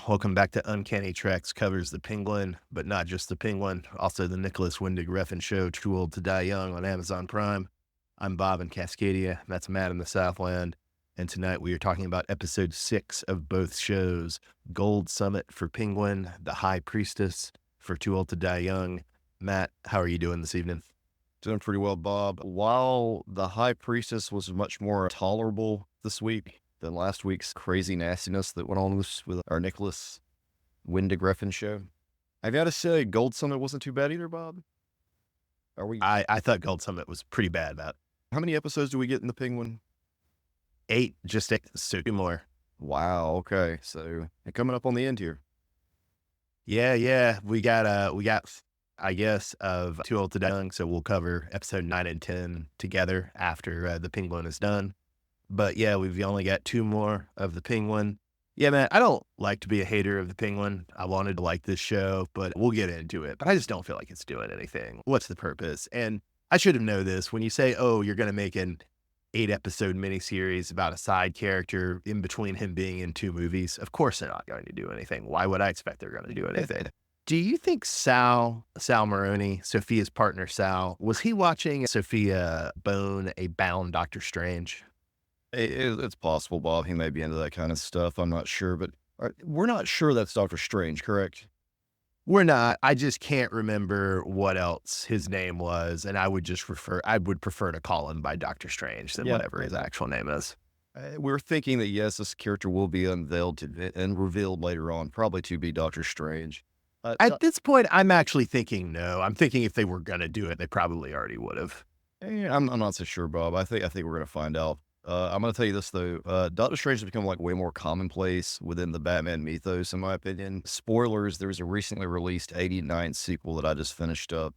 Welcome back to Uncanny Treks covers the Penguin, but not just the Penguin, also the Nicholas Windig Refn Show, Too Old to Die Young on Amazon Prime. I'm Bob in Cascadia. That's Matt in the Southland. And tonight we are talking about episode 6 of both shows, Gold Summit for Penguin, The High Priestess for Too Old to Die Young. Matt, how are you doing this evening? Doing pretty well, Bob. While the High Priestess was much more tolerable this week than last week's crazy nastiness that went on with our Nicholas Windig Refn show, I've got to say Gold Summit wasn't too bad either, Bob. I thought Gold Summit was pretty bad, Matt. How many episodes do we get in the Penguin? 8, just 8, so 2 more. Wow, okay. So coming up on the end here. Yeah. We got I guess, of Too Old to Die Young, so we'll cover episode 9 and 10 together after the Penguin is done. But yeah, we've only got 2 more of the Penguin. Yeah, man, I don't like to be a hater of the Penguin. I wanted to like this show, but we'll get into it. But I just don't feel like it's doing anything. What's the purpose? And I should have known this. When you say, oh, you're going to make an 8-episode miniseries about a side character in between him being in 2 movies, of course they're not going to do anything. Why would I expect they're going to do anything? Do you think Sal Maroni, Sophia's partner Sal, was he watching Sophia bone a bound Doctor Strange? It's possible, Bob. He may be into that kind of stuff. I'm not sure, but we're not sure that's Doctor Strange, correct? We're not. I just can't remember what else his name was, and I would prefer to call him by Doctor Strange than whatever his actual name is. We're thinking that, yes, this character will be unveiled and revealed later on, probably to be Doctor Strange. At this point, I'm actually thinking no. I'm thinking if they were going to do it, they probably already would have. I'm not so sure, Bob. I think we're going to find out. I'm going to tell you this, though. Doctor Strange has become like way more commonplace within the Batman mythos, in my opinion. Spoilers, there was a recently released 89 sequel that I just finished up,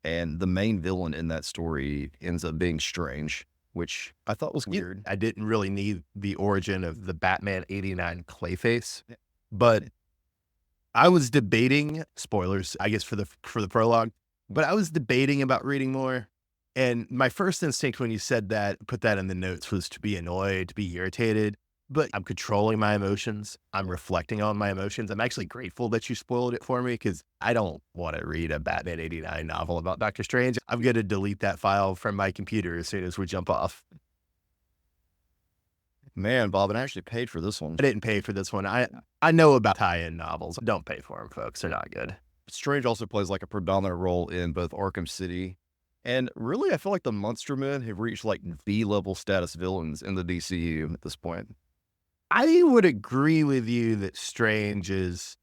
and the main villain in that story ends up being Strange, which I thought was weird. I didn't really need the origin of the Batman 89 Clayface, but I was debating, spoilers, I guess, for the prologue, but I was debating about reading more. And my first instinct when you said that, put that in the notes, was to be annoyed, to be irritated. But I'm controlling my emotions. I'm reflecting on my emotions. I'm actually grateful that you spoiled it for me because I don't want to read a Batman 89 novel about Doctor Strange. I'm going to delete that file from my computer as soon as we jump off. Man, Bob, and I actually paid for this one. I didn't pay for this one. I know about tie-in novels. Don't pay for them, folks. They're not good. Strange also plays like a predominant role in both Arkham City, and really I feel like the Monster Men have reached like B-level status villains in the DCU at this point. I would agree with you that Strange is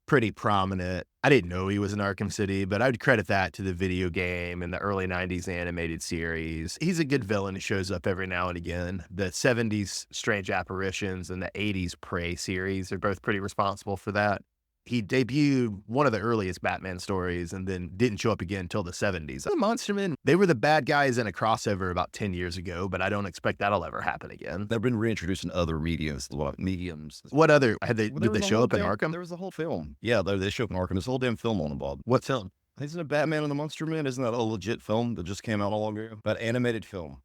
pretty prominent. I didn't know he was in Arkham City, but I would credit that to the video game and the early 90s animated series. He's a good villain who shows up every now and again. The 70s Strange Apparitions and the 80s Prey series are both pretty responsible for that. He debuted one of the earliest Batman stories and then didn't show up again until the 70s. The Monster Men, they were the bad guys in a crossover about 10 years ago, but I don't expect that'll ever happen again. They've been reintroduced in other mediums. What other, did they show up in Arkham? There was a whole film. Yeah, they show up in Arkham. There's a whole damn film on them, Bob. What film? Isn't it Batman and the Monster Men? Isn't that a legit film that just came out not long ago? That animated film.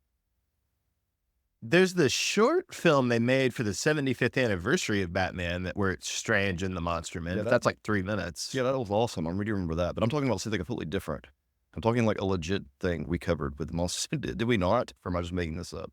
There's the short film they made for the 75th anniversary of Batman where it's Strange and the Monster Men. Yeah, that's like 3 minutes. Yeah, that was awesome. I really remember that. But I'm talking about something completely different. I'm talking like a legit thing we covered with the Monster. Did we not? Or am I just making this up?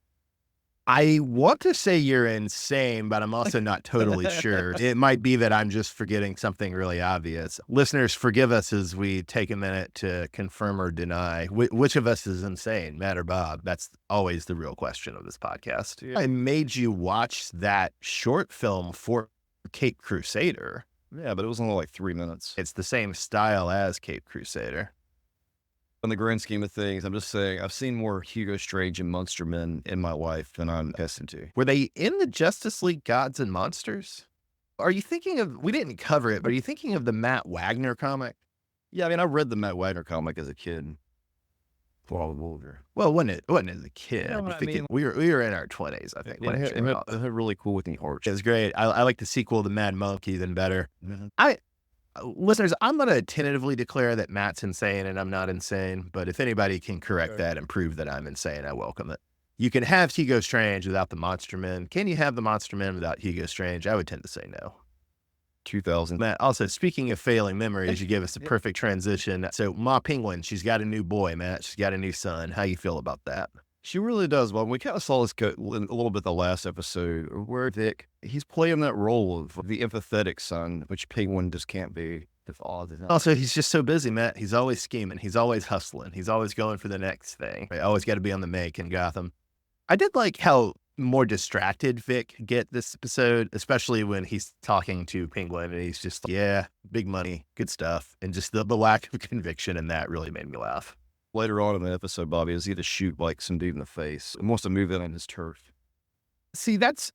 I want to say you're insane, but I'm also not totally sure. It might be that I'm just forgetting something really obvious. Listeners, forgive us as we take a minute to confirm or deny. Which of us is insane, Matt or Bob? That's always the real question of this podcast. Yeah. I made you watch that short film for Cape Crusader. Yeah, but it was only like 3 minutes. It's the same style as Cape Crusader. In the grand scheme of things, I'm just saying I've seen more Hugo Strange and Monster Men in my life than I'm accustomed to. Were they in the Justice League Gods and Monsters? Are you thinking of, we didn't cover it, but are you thinking of the Matt Wagner comic? Yeah, I mean, I read the Matt Wagner comic as a kid. Well, wasn't it as a kid? You know I mean? We were in our 20s, I think. It had really cool looking art. It was great. I like the sequel to Mad Monkey than better. Mm-hmm. Listeners, I'm going to tentatively declare that Matt's insane and I'm not insane, but if anybody can correct that and prove that I'm insane, I welcome it. You can have Hugo Strange without the Monster Men. Can you have the Monster Men without Hugo Strange? I would tend to say no. 2000. Matt, also, speaking of failing memories, you gave us a perfect transition. So, Ma Penguin, she's got a new boy, Matt. She's got a new son. How you feel about that? She really does. Well, we kind of saw this a little bit the last episode where Vic, he's playing that role of the empathetic son, which Penguin just can't be. If all the time. Also, he's just so busy, Matt. He's always scheming. He's always hustling. He's always going for the next thing. I always got to be on the make in Gotham. I did like how more distracted Vic get this episode, especially when he's talking to Penguin and he's just like, yeah, big money, good stuff. And just the lack of conviction in that really made me laugh. Later on in the episode, Bobby is he to shoot like some dude in the face and wants to move in on his turf. See, that's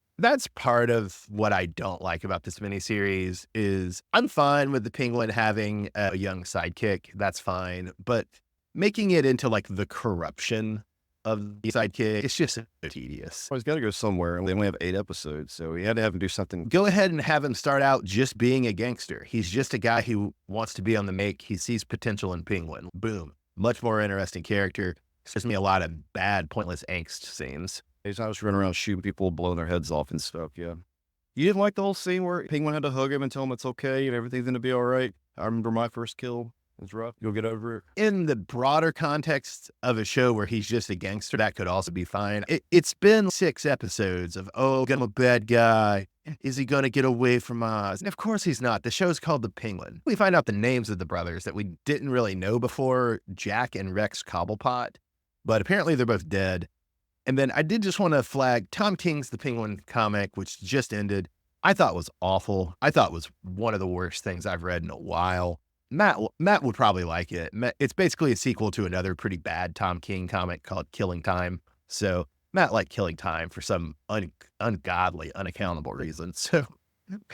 part of what I don't like about this miniseries is I'm fine with the Penguin having a young sidekick. That's fine. But making it into like the corruption of the sidekick, it's just so tedious. Well, he's got to go somewhere, and they only have 8 episodes, so he had to have him do something. Go ahead and have him start out just being a gangster. He's just a guy who wants to be on the make. He sees potential in Penguin. Boom. Much more interesting character. Gives me a lot of bad, pointless angst scenes. He's not just running around shooting people, blowing their heads off and stuff, yeah. You didn't like the whole scene where Penguin had to hug him and tell him it's okay and everything's going to be all right? I remember my first kill. It's rough. You'll get over it. In the broader context of a show where he's just a gangster, that could also be fine. It's been 6 episodes of, oh, I'm a bad guy. Is he going to get away from us? And of course he's not. The show's called The Penguin. We find out the names of the brothers that we didn't really know before, Jack and Rex Cobblepot, but apparently they're both dead. And then I did just want to flag Tom King's The Penguin comic, which just ended. I thought was awful. I thought was one of the worst things I've read in a while. Matt would probably like it. It's basically a sequel to another pretty bad Tom King comic called Killing Time. So Matt liked Killing Time for some ungodly, unaccountable reason. So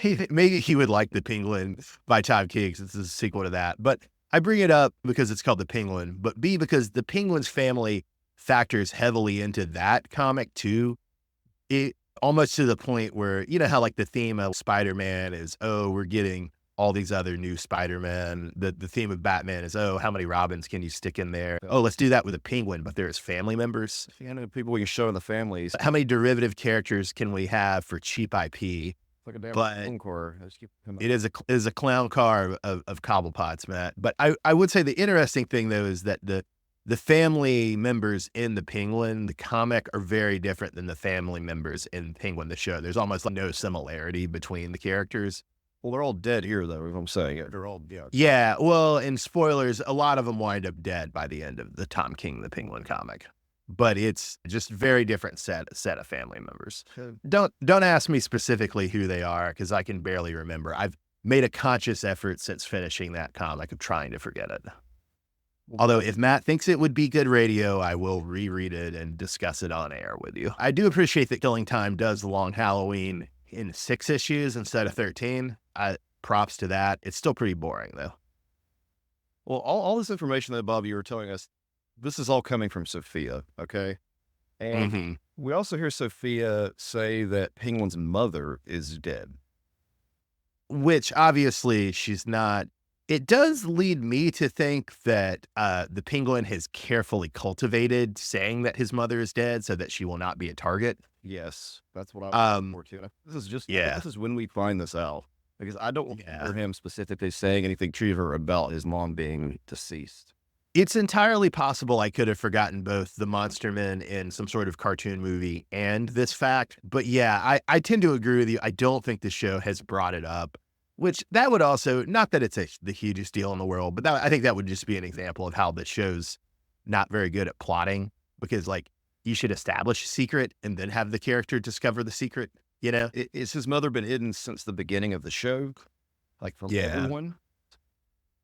maybe he would like The Penguin by Tom King since it's a sequel to that. But I bring it up because it's called The Penguin, but B, because the Penguin's family factors heavily into that comic too. It almost to the point where, you know how like the theme of Spider-Man is, oh, we're getting all these other new Spider-Man. The theme of Batman is, oh, how many Robins can you stick in there? Oh, let's do that with a Penguin, but there's family members. You know, people we can show in the families. How many derivative characters can we have for cheap IP? It's like a damn clown car. It is a clown car of Cobblepots, Matt. But I would say the interesting thing though is that the family members in the Penguin, the comic, are very different than the family members in Penguin, the show. There's almost like no similarity between the characters. Well, they're all dead here, though, if I'm saying it. They're all, yeah. Yeah, well, in spoilers, a lot of them wind up dead by the end of the Tom King, the Penguin comic. But it's just very different set of family members. Don't ask me specifically who they are, because I can barely remember. I've made a conscious effort since finishing that comic of trying to forget it. Although if Matt thinks it would be good radio, I will reread it and discuss it on air with you. I do appreciate that Killing Time does the long Halloween in 6 issues instead of 13. Props to that. It's still pretty boring, though. Well, all this information that, Bob, you were telling us, this is all coming from Sophia, okay? And we also hear Sophia say that Penguin's mother is dead. Which, obviously, she's not. It does lead me to think that the Penguin has carefully cultivated saying that his mother is dead so that she will not be a target. Yes, that's what I'm looking for, too. This is just, yeah. This is when we find this out. Because I don't remember him specifically saying anything to her about his mom being deceased. It's entirely possible I could have forgotten both the Monster Men in some sort of cartoon movie and this fact. But yeah, I tend to agree with you. I don't think the show has brought it up, which that would also, not that it's the hugest deal in the world, but I think that would just be an example of how the show's not very good at plotting, because like you should establish a secret and then have the character discover the secret. You know, is his mother been hidden since the beginning of the show? Like from everyone?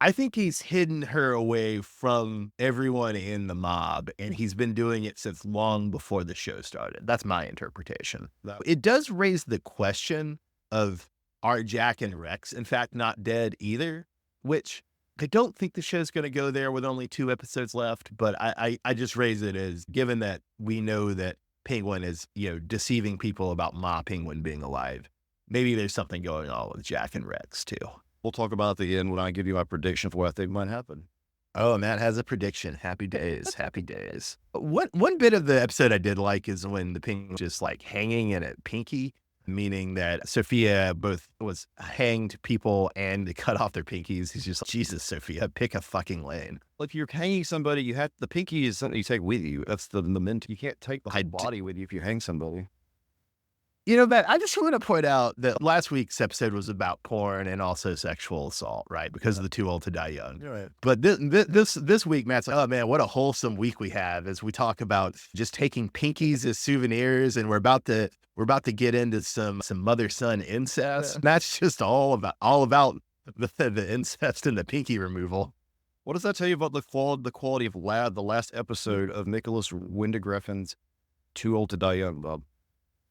I think he's hidden her away from everyone in the mob, and he's been doing it since long before the show started. That's my interpretation. It does raise the question of, are Jack and Rex, in fact, not dead either? Which I don't think the show's going to go there with only 2 episodes left, but I just raise it as, given that we know that Penguin is, you know, deceiving people about Ma Penguin being alive. Maybe there's something going on with Jack and Rex too. We'll talk about it at the end when I give you my prediction for what I think might happen. Oh, Matt has a prediction. Happy days. Happy days. One bit of the episode I did like is when the Penguin's just like hanging in a pinky. meaning that Sophia both was hanged people and they cut off their pinkies. He's just like, Jesus, Sophia, pick a fucking lane. If you're hanging somebody, you have the pinky is something you take with you. That's the mental. You can't take the whole body with you if you hang somebody. You know, Matt, I just want to point out that last week's episode was about porn and also sexual assault, right? Because of the Too Old to Die Young. You're right. But this week, Matt's like, oh man, what a wholesome week we have as we talk about just taking pinkies as souvenirs, and we're about to get into some mother son incest. Yeah. That's just all about the incest and the pinky removal. What does that tell you about the quality of the last episode of Nicholas Windegreffen's Too Old to Die Young, Bob?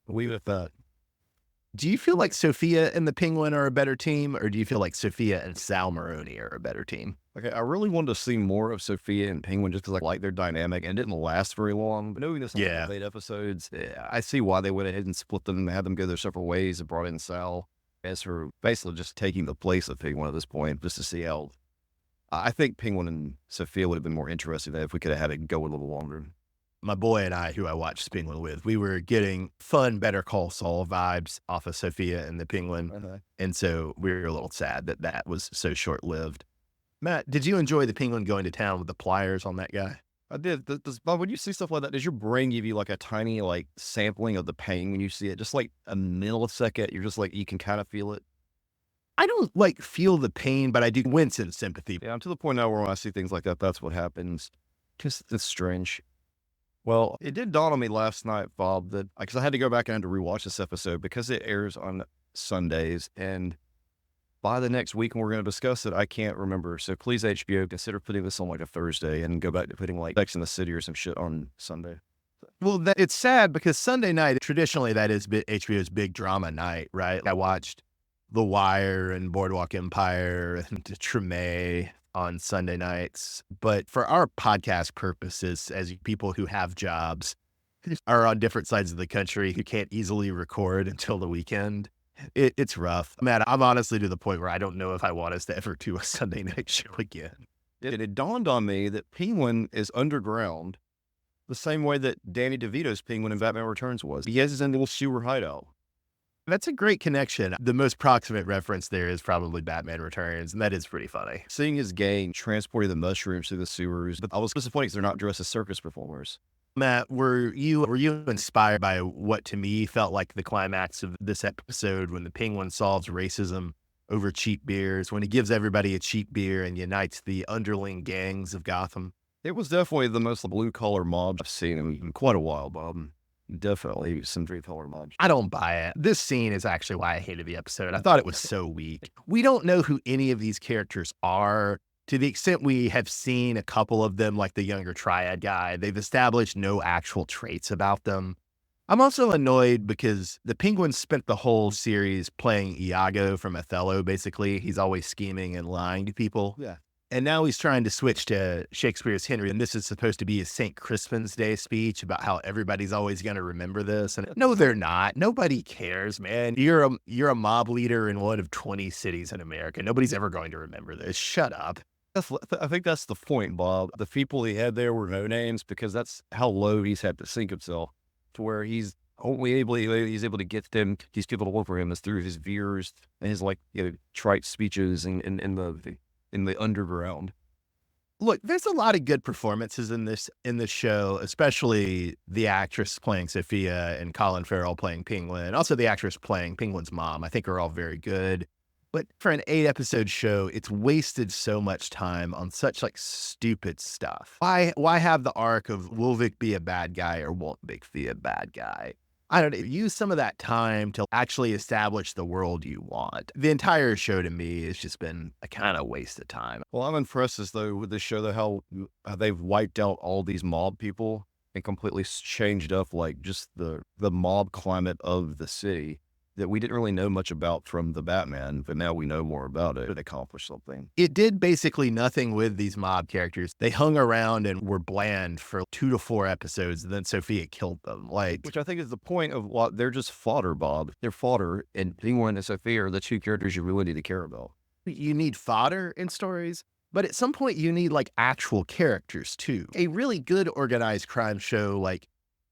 Leave it at that. Do you feel like Sophia and the Penguin are a better team, or do you feel like Sophia and Sal Maroni are a better team? Okay, I really wanted to see more of Sophia and Penguin just because I like their dynamic, and it didn't last very long. But knowing this, 8 episodes, I see why they went ahead and split them and had them go their separate ways and brought in Sal as her basically just taking the place of Penguin at this point, just to see how. I think Penguin and Sophia would have been more interesting if we could have had it go a little longer. My boy and I, who I watched Penguin with, we were getting fun Better Call Saul vibes off of Sophia and the Penguin. Uh-huh. And so we were a little sad that was so short-lived. Matt, did you enjoy the Penguin going to town with the pliers on that guy? I did. Bob, when you see stuff like that, does your brain give you like a tiny sampling of the pain when you see it? Just like a millisecond, you're just like, you can kind of feel it. I don't feel the pain, but I do wince in sympathy. Yeah, I'm to the point now where when I see things like that, that's what happens. Just, it's strange. Well, it did dawn on me last night, Bob, that because I had to go back and to rewatch this episode because it airs on Sundays, and by the next week when we're going to discuss it, I can't remember. So please, HBO, consider putting this on a Thursday and go back to putting Sex in the City or some shit on Sunday. Well, it's sad because Sunday night, traditionally, that is HBO's big drama night, right? I watched The Wire and Boardwalk Empire and Treme on Sunday nights. But for our podcast purposes, as people who have jobs, are on different sides of the country who can't easily record until the weekend, it's rough. Man, I'm honestly to the point where I don't know if I want us to ever do a Sunday night show again. It dawned on me that Penguin is underground the same way that Danny DeVito's Penguin in Batman Returns was. He has his own little sewer hideout. That's a great connection. The most proximate reference there is probably Batman Returns, and that is pretty funny. Seeing his gang transporting the mushrooms through the sewers, but I was disappointed because they're not dressed as circus performers. Matt, were you inspired by what to me felt like the climax of this episode when the Penguin solves racism over cheap beers, when he gives everybody a cheap beer and unites the underling gangs of Gotham? It was definitely the most blue-collar mob I've seen in quite a while, Bob. Definitely some blue-collar mobs. I don't buy it. This scene is actually why I hated the episode. I thought it was so weak. We don't know who any of these characters are. To the extent we have seen a couple of them, like the younger triad guy, they've established no actual traits about them. I'm also annoyed because the Penguin spent the whole series playing Iago from Othello, basically. He's always scheming and lying to people. Yeah. And now he's trying to switch to Shakespeare's Henry. And this is supposed to be his St. Crispin's Day speech about how everybody's always going to remember this. And no, they're not. Nobody cares, man. You're a mob leader in one of 20 cities in America. Nobody's ever going to remember this. Shut up. I think that's the point, Bob. The people he had there were no names because that's how low he's had to sink himself to where he's able to get them, these people to work for him is through his veers and his trite speeches in the underground. Look, there's a lot of good performances in this show, especially the actress playing Sophia and Colin Farrell playing Penguin. Also, the actress playing Penguin's mom, I think are all very good. But for an 8-episode show, it's wasted so much time on such stupid stuff. Why have the arc of will Vic be a bad guy or won't Vic be a bad guy? I don't know, use some of that time to actually establish the world you want. The entire show to me has just been a kind of waste of time. Well, I'm impressed with this show, how they've wiped out all these mob people and completely changed up just the mob climate of the city that we didn't really know much about from the Batman, but now we know more about it. It accomplished something. It did basically nothing with these mob characters. They hung around and were bland for 2 to 4 episodes, and then Sophia killed them. Which I think is the point of what they're just fodder, Bob. They're fodder, and Penguin and Sophia are the 2 characters you really need to care about. You need fodder in stories, but at some point you need actual characters too. A really good organized crime show like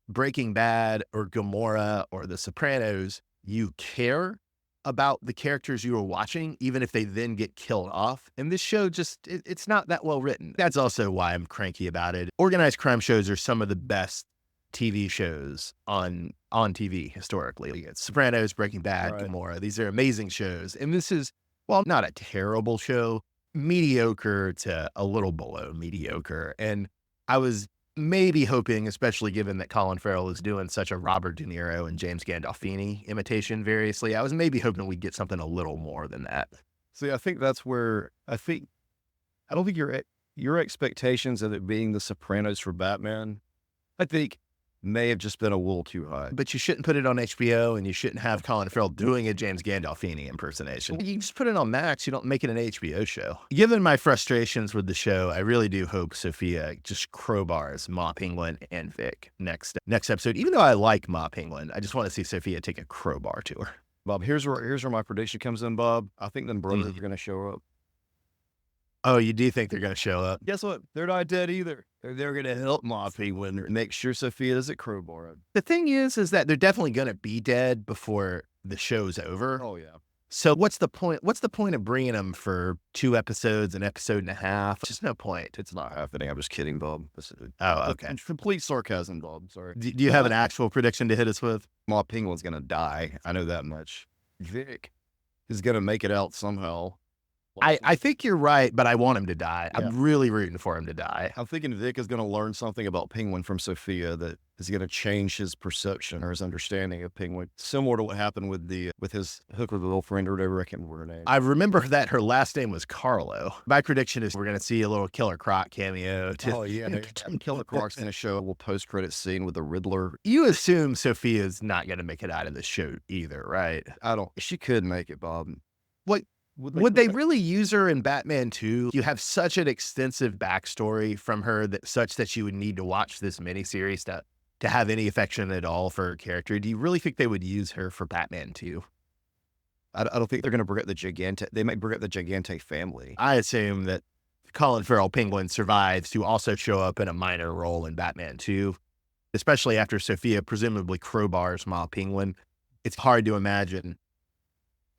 Breaking Bad or Gomorrah or The Sopranos you care about the characters you are watching, even if they then get killed off. And this show just, it's not that well written. That's also why I'm cranky about it. Organized crime shows are some of the best TV shows on TV historically. Like, it's Sopranos, Breaking Bad, Right. Gomorrah. These are amazing shows. And this is, well, not a terrible show, mediocre to a little below mediocre. And I was maybe hoping, especially given that Colin Farrell is doing such a Robert De Niro and James Gandolfini imitation variously, I was maybe hoping we'd get something a little more than that. See, I think that's where I don't think your expectations of it being The Sopranos for Batman, I think may have just been a little too high. But you shouldn't put it on HBO, and you shouldn't have Colin Farrell doing a James Gandolfini impersonation. You just put it on Max. You don't make it an HBO show. Given my frustrations with the show, I really do hope Sophia just crowbars Ma Penguin and Vic next episode. Even though I like Ma Penguin, I just want to see Sophia take a crowbar to her. Bob, here's where my prediction comes in, Bob. I think them brothers are going to show up. Oh, you do think they're going to show up? Guess what? They're not dead either. They're going to help Ma Penguin make sure Sophia doesn't crowbar it. The thing is that they're definitely going to be dead before the show's over. Oh, yeah. So what's the point? What's the point of bringing them for 2 episodes, an episode and a half? Just no point. It's not happening. I'm just kidding, Bob. Oh, okay. Complete sarcasm, Bob. Sorry. Do you have an actual prediction to hit us with? Ma Penguin's going to die. I know that much. Vic is going to make it out somehow. I think you're right, but I want him to die. Yeah. I'm really rooting for him to die. I'm thinking Vic is going to learn something about Penguin from Sophia that is going to change his perception or his understanding of Penguin, similar to what happened with his hooker girlfriend or whatever. I can't remember her name. I remember that her last name was Carlo. My prediction is we're going to see a little Killer Croc cameo. Oh, yeah. Killer Croc's going to show a little post-credit scene with the Riddler. You assume Sophia's not going to make it out of the show either, right? She could make it, Bob. What? Would they really use her in Batman 2? You have such an extensive backstory from her that you would need to watch this miniseries to have any affection at all for her character. Do you really think they would use her for Batman 2? I don't think they're going to bring up the Gigante. They might bring up the Gigante family. I assume that Colin Farrell Penguin survives to also show up in a minor role in Batman 2, especially after Sophia presumably crowbars Ma Penguin. It's hard to imagine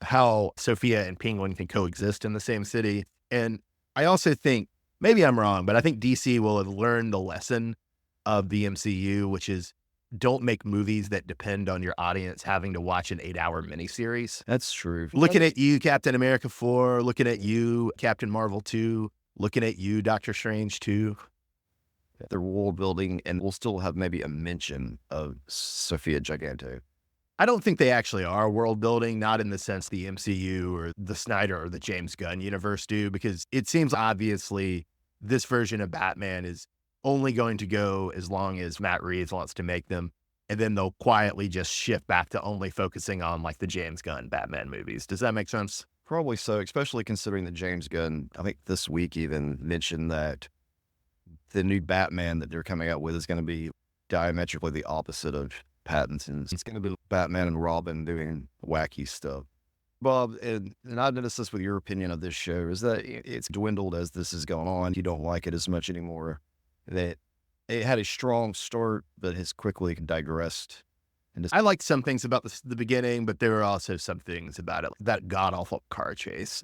how Sophia and Penguin can coexist in the same city. And I also think, maybe I'm wrong, but I think DC will have learned the lesson of the MCU, which is don't make movies that depend on your audience having to watch an 8-hour miniseries. That's true. Looking at you, Captain America 4, looking at you, Captain Marvel 2, looking at you, Doctor Strange 2. The world building, and we'll still have maybe a mention of Sophia Gigante. I don't think they actually are world building, not in the sense the MCU or the Snyder or the James Gunn universe do, because it seems obviously this version of Batman is only going to go as long as Matt Reeves wants to make them. And then they'll quietly just shift back to only focusing on like the James Gunn Batman movies. Does that make sense? Probably so, especially considering that James Gunn, I think this week even mentioned that the new Batman that they're coming out with is going to be diametrically the opposite of Pattinson's. It's going to be Batman and Robin doing wacky stuff. Bob, and I've noticed this with your opinion of this show, is that it's dwindled as this has gone on. You don't like it as much anymore. That it had a strong start, but has quickly digressed. And I liked some things about the beginning, but there were also some things about it, that god-awful car chase.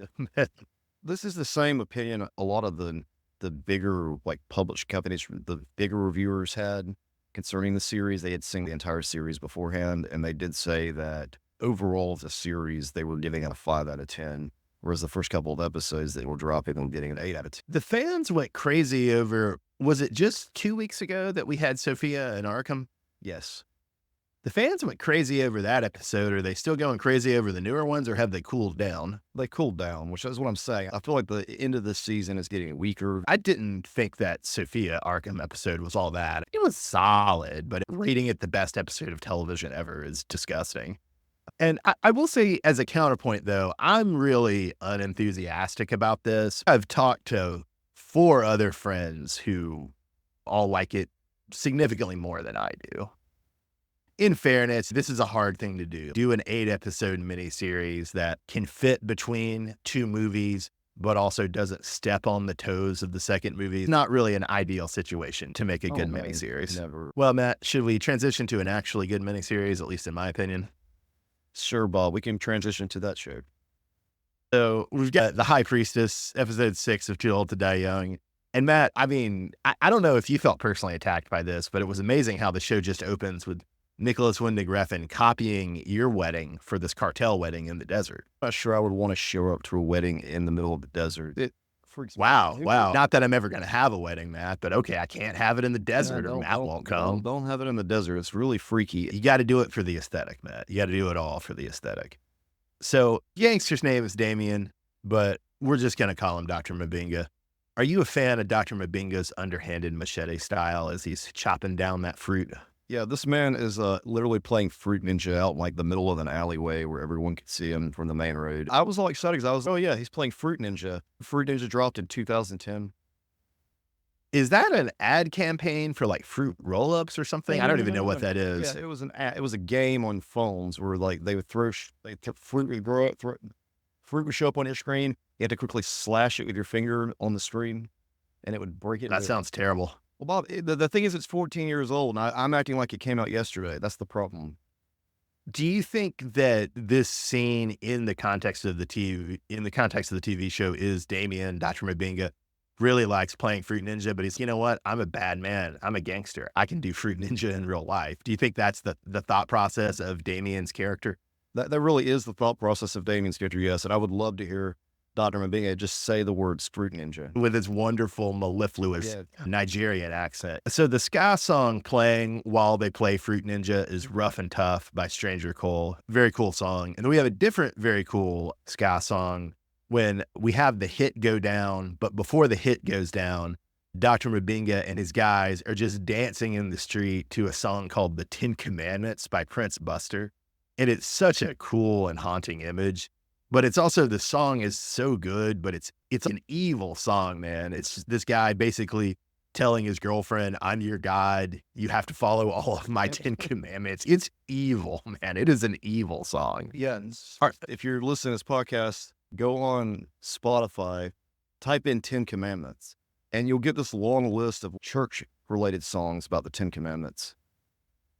This is the same opinion a lot of the bigger, like, published companies, the bigger reviewers had concerning the series. They had seen the entire series beforehand, and they did say that overall the series, they were giving it a 5 out of 10, whereas the first couple of episodes they were dropping and getting an 8 out of 10. The fans went crazy over, was it just 2 weeks ago that we had Sophia and Arkham? Yes. The fans went crazy over that episode. Are they still going crazy over the newer ones, or have they cooled down? They cooled down, which is what I'm saying. I feel like the end of the season is getting weaker. I didn't think that Sophia Arkham episode was all that. It was solid, but rating it the best episode of television ever is disgusting. And I will say, as a counterpoint, though, I'm really unenthusiastic about this. I've talked to 4 other friends who all like it significantly more than I do. In fairness, this is a hard thing to do. Do an 8-episode miniseries that can fit between 2 movies, but also doesn't step on the toes of the second movie. It's not really an ideal situation to make a good miniseries. Never. Well, Matt, should we transition to an actually good miniseries, at least in my opinion? Sure, Bob. We can transition to that show. So we've got The High Priestess, episode 6 of Too Old to Die Young. And Matt, I mean, I don't know if you felt personally attacked by this, but it was amazing how the show just opens with Nicholas Winding Refn copying your wedding for this cartel wedding in the desert. I'm not sure I would want to show up to a wedding in the middle of the desert. It freaks me Wow, out. wow. Not that I'm ever going to have a wedding, Matt, but okay, I can't have it in the desert or Matt won't come. Don't have it in the desert. It's really freaky. You got to do it for the aesthetic, Matt. You got to do it all for the aesthetic. So, Gangster's name is Damien, but we're just going to call him Dr. Mabinga. Are you a fan of Dr. Mabinga's underhanded machete style as he's chopping down that fruit? Yeah, this man is literally playing Fruit Ninja out in like the middle of an alleyway where everyone could see him from the main road. I was all excited because I was, oh yeah, he's playing Fruit Ninja. Fruit Ninja dropped in 2010. Is that an ad campaign for like fruit roll-ups or something? I don't even know what that is. Yeah, it was a game on phones where like they would fruit would grow up, fruit would show up on your screen. You had to quickly slash it with your finger on the screen, and it would break it. That sounds terrible. Well, Bob, the thing is, it's 14 years old, and I'm acting like it came out yesterday. That's the problem. Do you think that this scene in the context of the TV show is Damien, Dr. Mabinga, really likes playing Fruit Ninja, but he's, you know what? I'm a bad man. I'm a gangster. I can do Fruit Ninja in real life. Do you think that's the thought process of Damien's character? That really is the thought process of Damien's character, yes. And I would love to hear Dr. Mabinga just say the words Fruit Ninja. With his wonderful mellifluous Nigerian accent. So the ska song playing while they play Fruit Ninja is Rough and Tough by Stranger Cole. Very cool song. And then we have a different very cool ska song when we have the hit go down, but before the hit goes down, Dr. Mabinga and his guys are just dancing in the street to a song called The 10 Commandments by Prince Buster. And it's such a cool and haunting image. But it's also, the song is so good, but it's an evil song, man. It's this guy basically telling his girlfriend, I'm your God. You have to follow all of my 10 commandments. It's evil, man. It is an evil song. Yeah. If you're listening to this podcast, go on Spotify, type in 10 Commandments, and you'll get this long list of church-related songs about the 10 Commandments.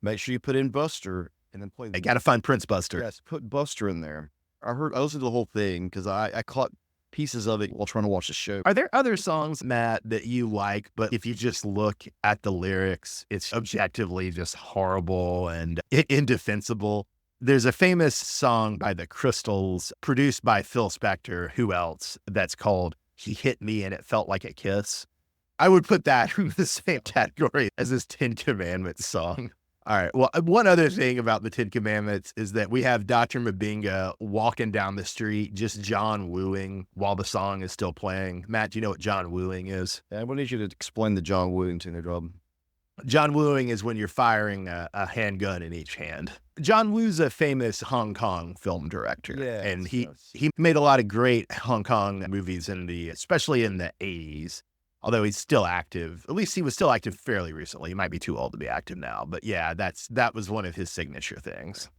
Make sure you put in Buster and then play. I got to find Prince Buster. Yes, put Buster in there. I listened to the whole thing because I caught pieces of it while trying to watch the show. Are there other songs, Matt, that you like, but if you just look at the lyrics, it's objectively just horrible and indefensible? There's a famous song by the Crystals, produced by Phil Spector, who else, that's called He Hit Me and It Felt Like a Kiss. I would put that in the same category as this 10 Commandments song. All right. Well, one other thing about the 10 Commandments is that we have Dr. Mabinga walking down the street, just John wooing while the song is still playing. Matt, do you know what John wooing is? I need you to explain the John wooing to me, Rob. John wooing is when you're firing a handgun in each hand. John Woo's a famous Hong Kong film director. Yeah, and he made a lot of great Hong Kong movies especially in the 80s. Although he's still active, at least he was still active fairly recently. He might be too old to be active now, but yeah, that was one of his signature things.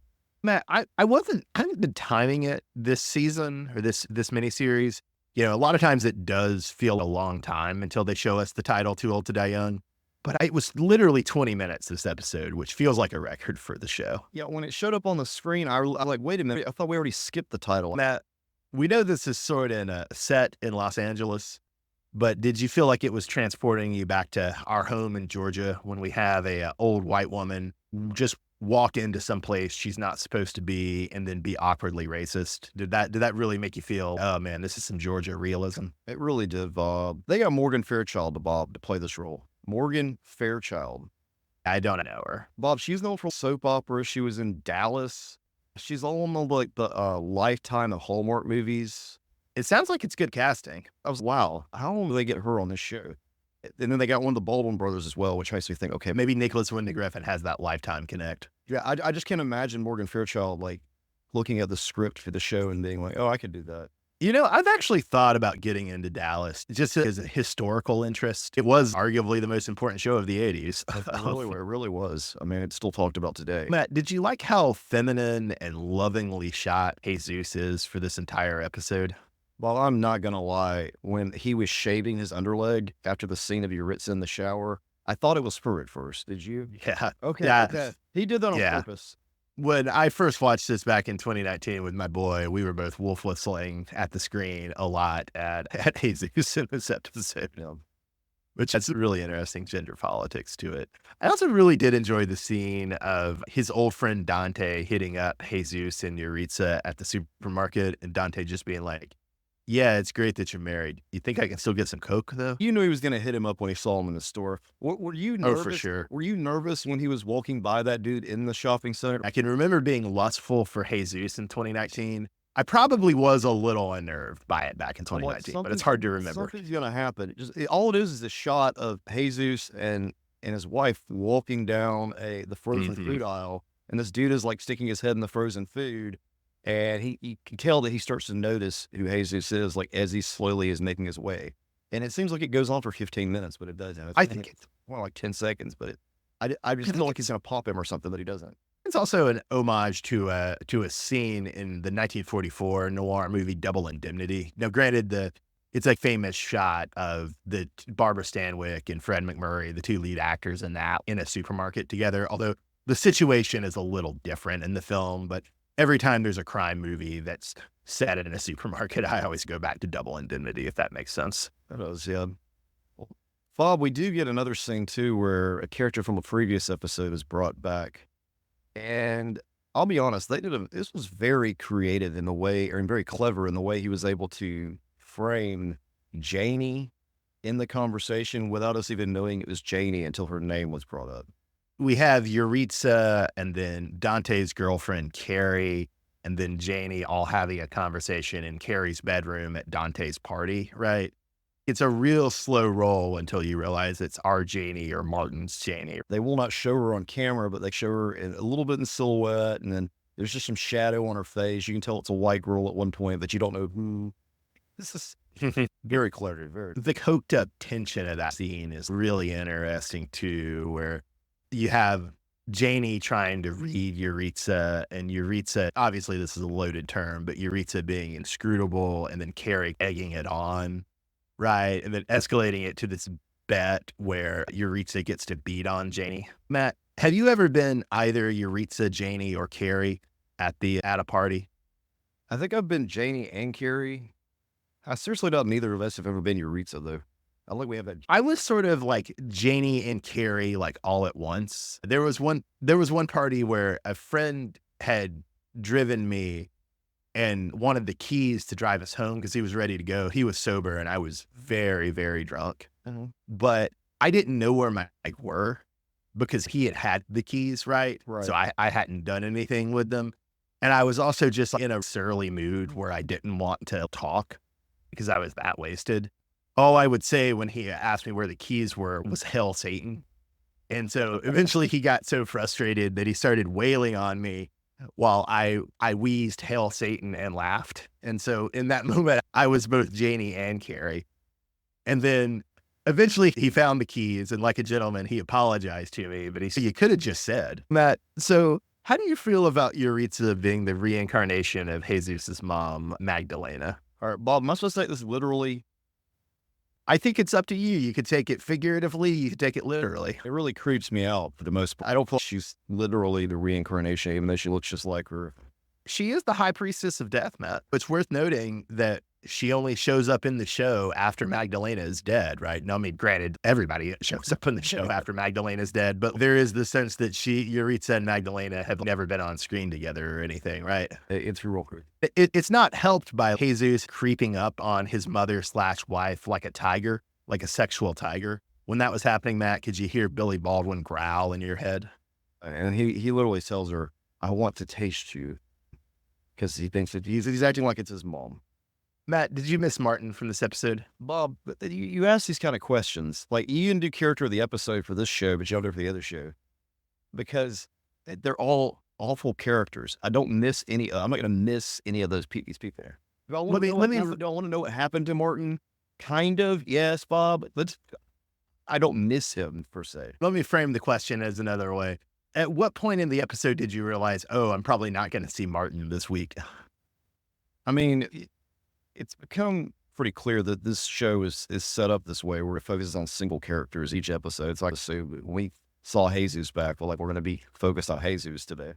Matt, I haven't been timing it this season or this miniseries. You know, a lot of times it does feel a long time until they show us the title, Too Old to Die Young. But it was literally 20 minutes this episode, which feels like a record for the show. Yeah, when it showed up on the screen, I was like, wait a minute, I thought we already skipped the title. Matt, we know this is sort of set in Los Angeles. But did you feel like it was transporting you back to our home in Georgia when we have a old white woman just walk into some place she's not supposed to be and then be awkwardly racist? Did that really make you feel, oh man, this is some Georgia realism? It really did, Bob. They got Morgan Fairchild, Bob, to play this role. Morgan Fairchild. I don't know her. Bob, she's known for soap operas. She was in Dallas. She's all in the Lifetime of Hallmark movies. It sounds like it's good casting. I was, wow, how long do they get her on this show? And then they got one of the Baldwin brothers as well, which makes me think, okay, maybe Nicholas Winding Refn has that Lifetime connect. Yeah, I just can't imagine Morgan Fairchild, like, looking at the script for the show and being like, oh, I could do that. You know, I've actually thought about getting into Dallas just as a historical interest. It was arguably the most important show of the 80s. It really was. I mean, it's still talked about today. Matt, did you like how feminine and lovingly shot Jesus is for this entire episode? Well, I'm not going to lie. When he was shaving his underleg after the scene of Yuritsa in the shower, I thought it was fur at first. Did you? Yeah. Okay. Yeah. He did that on Yeah. purpose. When I first watched this back in 2019 with my boy, we were both wolf whistling at the screen a lot at Jesus in this episode, which has really interesting gender politics to it. I also really did enjoy the scene of his old friend Dante hitting up Jesus and Yuritsa at the supermarket, and Dante just being like, "Yeah, it's great that you're married. You think I can still get some Coke, though?" You knew he was gonna hit him up when he saw him in the store. Were you Oh, for nervous? sure. Were you nervous when he was walking by that dude in the shopping center? I can remember being lustful for Jesus in 2019. I probably was a little unnerved by it back in I'm like, 2019, but it's hard to remember. something's gonna happen. All it is a shot of Jesus and his wife walking down the frozen Mhm. food aisle, and this dude is like sticking his head in the frozen food, and he can tell that he starts to notice who Jesus is, like as he slowly is making his way. And it seems like it goes on for 15 minutes, but it doesn't. I think It's more like 10 seconds, but I just feel like he's gonna pop him or something, but he doesn't. it's also an homage to a scene in the 1944 noir movie Double Indemnity. Now, granted, it's a famous shot of Barbara Stanwyck and Fred McMurray, the two lead actors in that, in a supermarket together. Although the situation is a little different in the film, but every time there's a crime movie that's set in a supermarket, I always go back to Double Indemnity, if that makes sense. That does, yeah. Well, Bob, we do get another scene too where a character from a previous episode is brought back. And I'll be honest, this was very creative in the way, and very clever in the way he was able to frame Janie in the conversation without us even knowing it was Janie until her name was brought up. We have Yuritsa and then Dante's girlfriend, Carrie, and then Janie all having a conversation in Carrie's bedroom at Dante's party, right? It's a real slow roll until you realize it's our Janie or Martin's Janie. They will not show her on camera, but they show her a little bit in silhouette, and then there's just some shadow on her face. You can tell it's a white girl at one point, but you don't know who. This is very clever. Very. The coked up tension of that scene is really interesting too, where you have Janie trying to read Yuritsa, and Yuritsa, obviously this is a loaded term, but Yuritsa being inscrutable, and then Carrie egging it on, right? And then escalating it to this bet where Yuritsa gets to beat on Janie. Matt, have you ever been either Yuritsa, Janie, or Carrie at a party? I think I've been Janie and Carrie. I seriously doubt neither of us have ever been Yuritsa, though. I think we have that. I was sort of like Janie and Carrie, like all at once. There was one party where a friend had driven me and wanted the keys to drive us home because he was ready to go. He was sober and I was very, very drunk. But I didn't know where my were because he had the keys, right? Right. So I hadn't done anything with them. And I was also just in a surly mood where I didn't want to talk because I was that wasted. All I would say when he asked me where the keys were was "Hail Satan." And so eventually he got so frustrated that he started wailing on me while I wheezed "Hail Satan" and laughed. And so in that moment, I was both Janie and Carrie. And then eventually he found the keys, and like a gentleman, he apologized to me, but he said, "You could have just said." Matt, so how do you feel about Yuritsa being the reincarnation of Jesus's mom, Magdalena? All right, Bob, am I supposed to take this literally? I think it's up to you. You could take it figuratively, you could take it literally. It really creeps me out for the most part. I don't feel like she's literally the reincarnation, even though she looks just like her. She is the high priestess of death, Matt. It's worth noting that she only shows up in the show after Magdalena is dead, right? Now, I mean, granted, everybody shows up in the show after Magdalena is dead, but there is the sense that Yuritsa and Magdalena have never been on screen together or anything, right? It's real creepy. It's not helped by Jesus creeping up on his mother/wife like a tiger, like a sexual tiger. When that was happening, Matt, could you hear Billy Baldwin growl in your head? And he literally tells her, "I want to taste you," because he thinks that he's acting like it's his mom. Matt, did you miss Martin from this episode? Bob, but you ask these kind of questions. Like, you can do character of the episode for this show, but you don't do it for the other show. Because they're all awful characters. I don't miss any. I'm not going to miss any of these people there. Do I want to know what happened to Martin? Kind of, yes, Bob. I don't miss him, per se. Let me frame the question as another way. At what point in the episode did you realize, oh, I'm probably not going to see Martin this week? I mean, it's become pretty clear that this show is set up this way, where it focuses on single characters each episode. It's like, so when we saw Jesus back, well, like, we're going to be focused on Jesus today.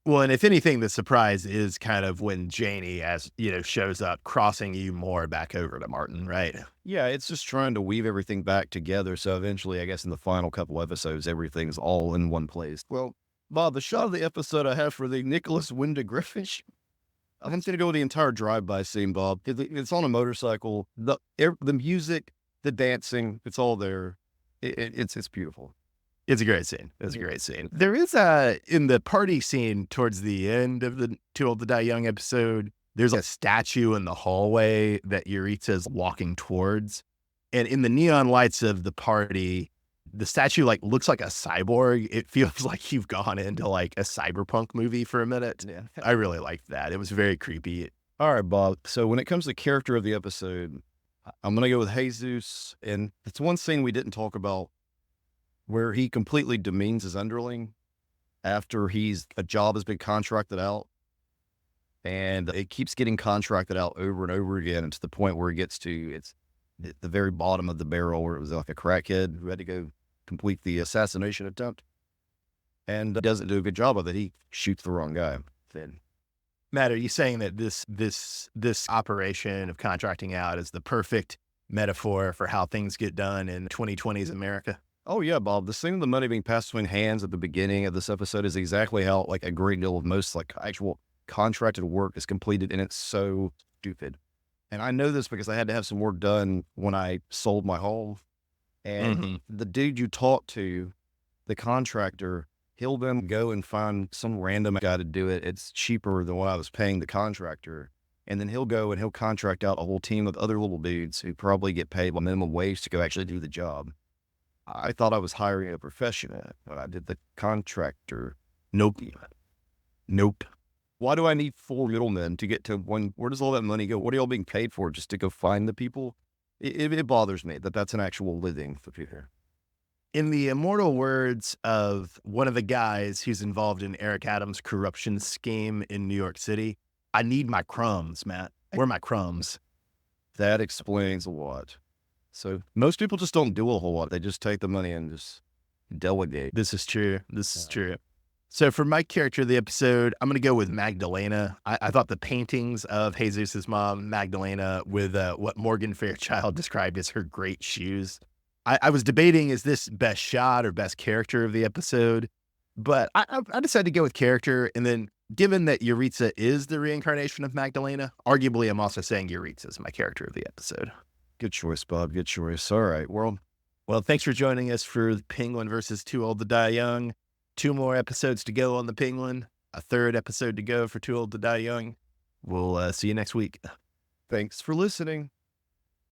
Well, and if anything, the surprise is kind of when Janie, as you know, shows up, crossing you more back over to Martin, right? Yeah, it's just trying to weave everything back together. So eventually, I guess in the final couple episodes, everything's all in one place. Well, Bob, the shot of the episode I have for the Nicholas Winda Griffin, I'm going to go the entire drive-by scene, Bob. It's on a motorcycle. The music, the dancing, it's all there. It's beautiful. It's a great scene. It's a great scene. There is a in the party scene towards the end of the Too Old to Die Young episode. There's a statue in the hallway that Yuritsa's walking towards, and in the neon lights of the party, the statue like looks like a cyborg. It feels like you've gone into like a cyberpunk movie for a minute. Yeah. I really liked that. It was very creepy. All right, Bob. So when it comes to character of the episode, I'm going to go with Jesus. And it's one scene we didn't talk about where he completely demeans his underling after a job has been contracted out. And it keeps getting contracted out over and over again. And to the point where it gets to, it's at the very bottom of the barrel where it was like a crackhead who had to go complete the assassination attempt and doesn't do a good job of it. He shoots the wrong guy. Then, Matt, are you saying that this operation of contracting out is the perfect metaphor for how things get done in 2020s America? oh yeah, Bob, the scene of the money being passed between hands at the beginning of this episode is exactly how like a great deal of most like actual contracted work is completed, and it's so stupid. And I know this because I had to have some work done when I sold my home. And the dude you talk to, the contractor, he'll then go and find some random guy to do it. It's cheaper than what I was paying the contractor. And then he'll go and he'll contract out a whole team of other little dudes who probably get paid a minimum wage to go actually do the job. I thought I was hiring a professional, but I did the contractor. Nope. Nope. Why do I need 4 middlemen to get to one? Where does all that money go? What are y'all being paid for? Just to go find the people? It bothers me that that's an actual living for people. In the immortal words of one of the guys who's involved in Eric Adams' corruption scheme in New York City, I need my crumbs, Matt. Where are my crumbs? That explains a lot. So most people just don't do a whole lot. They just take the money and just delegate. This is true. This is true. So for my character of the episode, I'm going to go with Magdalena. I thought the paintings of Jesus' mom, Magdalena, with what Morgan Fairchild described as her great shoes. I was debating, is this best shot or best character of the episode? But I decided to go with character. And then given that Yuritsa is the reincarnation of Magdalena, arguably I'm also saying Yuritsa is my character of the episode. Good choice, Bob. Good choice. All right. Well, thanks for joining us for Penguin versus Too Old to Die Young. 2 more episodes to go on the Penguin, a 3rd episode to go for Too Old to Die Young. We'll see you next week. thanks for listening.